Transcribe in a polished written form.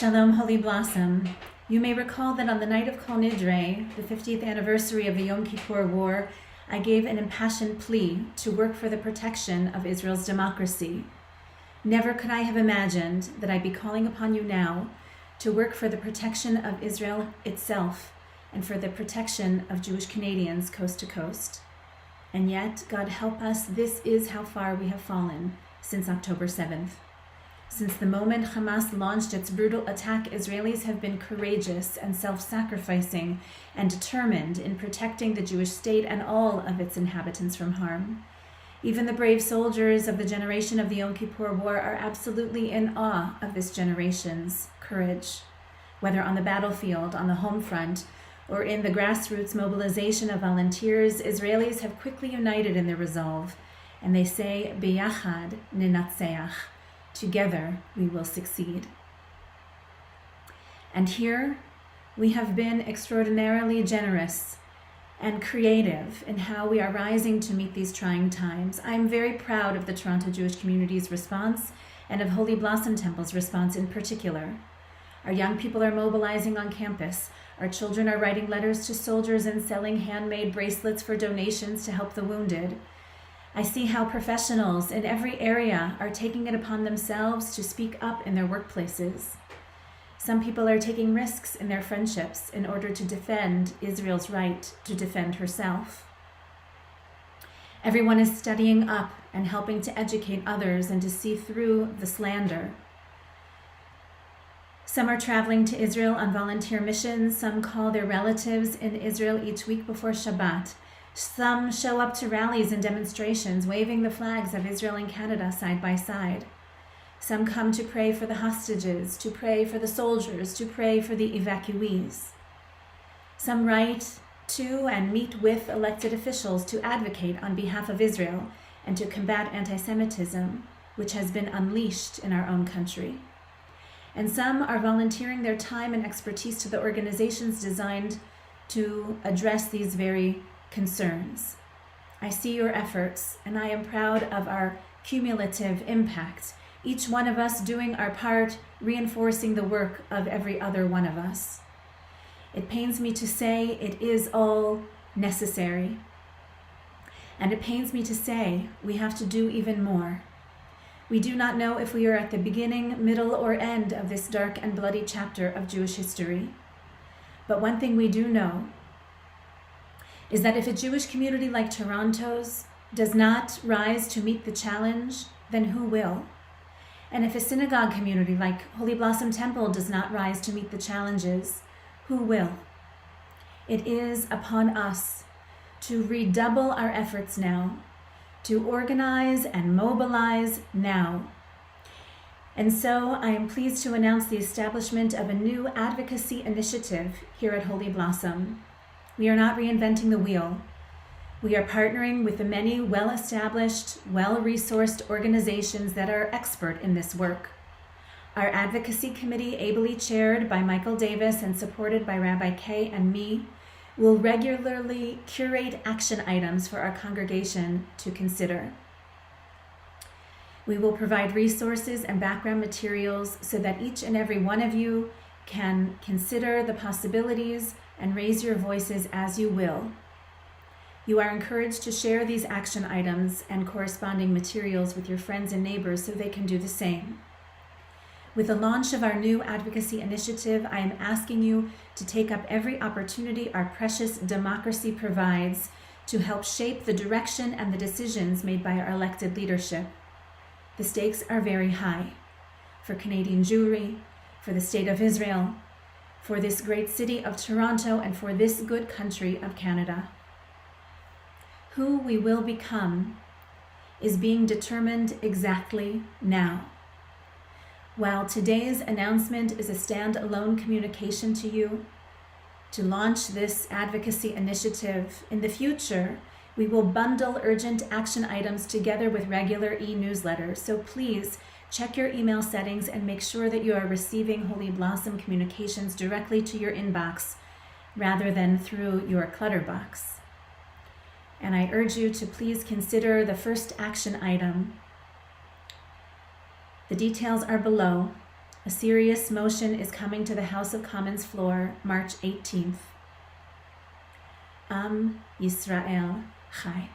Shalom, Holy Blossom. You may recall that on the night of Kol Nidre, the 50th anniversary of the Yom Kippur War, I gave an impassioned plea to work for the protection of Israel's democracy. Never could I have imagined that I'd be calling upon you now to work for the protection of Israel itself and for the protection of Jewish Canadians coast to coast. And yet, God help us, this is how far we have fallen since October 7th. Since the moment Hamas launched its brutal attack, Israelis have been courageous and self-sacrificing and determined in protecting the Jewish state and all of its inhabitants from harm. Even the brave soldiers of the generation of the Yom Kippur War are absolutely in awe of this generation's courage. Whether on the battlefield, on the home front, or in the grassroots mobilization of volunteers, Israelis have quickly united in their resolve, and they say, Biyachad ninatzeach. Together we will succeed. And here we have been extraordinarily generous and creative in how we are rising to meet these trying times. I am very proud of the Toronto Jewish community's response and of Holy Blossom Temple's response in particular. Our young people are mobilizing on campus. Our children are writing letters to soldiers and selling handmade bracelets for donations to help the wounded. I see how professionals in every area are taking it upon themselves to speak up in their workplaces. Some people are taking risks in their friendships in order to defend Israel's right to defend herself. Everyone is studying up and helping to educate others and to see through the slander. Some are traveling to Israel on volunteer missions. Some call their relatives in Israel each week before Shabbat. Some show up to rallies and demonstrations, waving the flags of Israel and Canada side by side. Some come to pray for the hostages, to pray for the soldiers, to pray for the evacuees. Some write to and meet with elected officials to advocate on behalf of Israel and to combat anti-Semitism, which has been unleashed in our own country. And some are volunteering their time and expertise to the organizations designed to address these very concerns. I see your efforts, and I am proud of our cumulative impact, each one of us doing our part, reinforcing the work of every other one of us. It pains me to say it is all necessary, and it pains me to say we have to do even more. We do not know if we are at the beginning, middle, or end of this dark and bloody chapter of Jewish history. But one thing we do know is that if a Jewish community like Toronto's does not rise to meet the challenge, then who will? And if a synagogue community like Holy Blossom Temple does not rise to meet the challenges, who will? It is upon us to redouble our efforts now, to organize and mobilize now. And so I am pleased to announce the establishment of a new advocacy initiative here at Holy Blossom. We are not reinventing the wheel. We are partnering with the many well-established, well-resourced organizations that are expert in this work. Our advocacy committee, ably chaired by Michael Davis and supported by Rabbi Kay and me, will regularly curate action items for our congregation to consider. We will provide resources and background materials so that each and every one of you can consider the possibilities and raise your voices as you will. You are encouraged to share these action items and corresponding materials with your friends and neighbors so they can do the same. With the launch of our new advocacy initiative, I am asking you to take up every opportunity our precious democracy provides to help shape the direction and the decisions made by our elected leadership. The stakes are very high for Canadian Jewry, for the State of Israel, for this great city of Toronto, and for this good country of Canada. Who we will become is being determined exactly now. While today's announcement is a stand-alone communication to you to launch this advocacy initiative, in the future, we will bundle urgent action items together with regular e-newsletters. So please check your email settings and make sure that you are receiving Holy Blossom communications directly to your inbox rather than through your clutter box. And I urge you to please consider the first action item. The details are below. A serious motion is coming to the House of Commons floor March 18th. Am Yisrael Chai.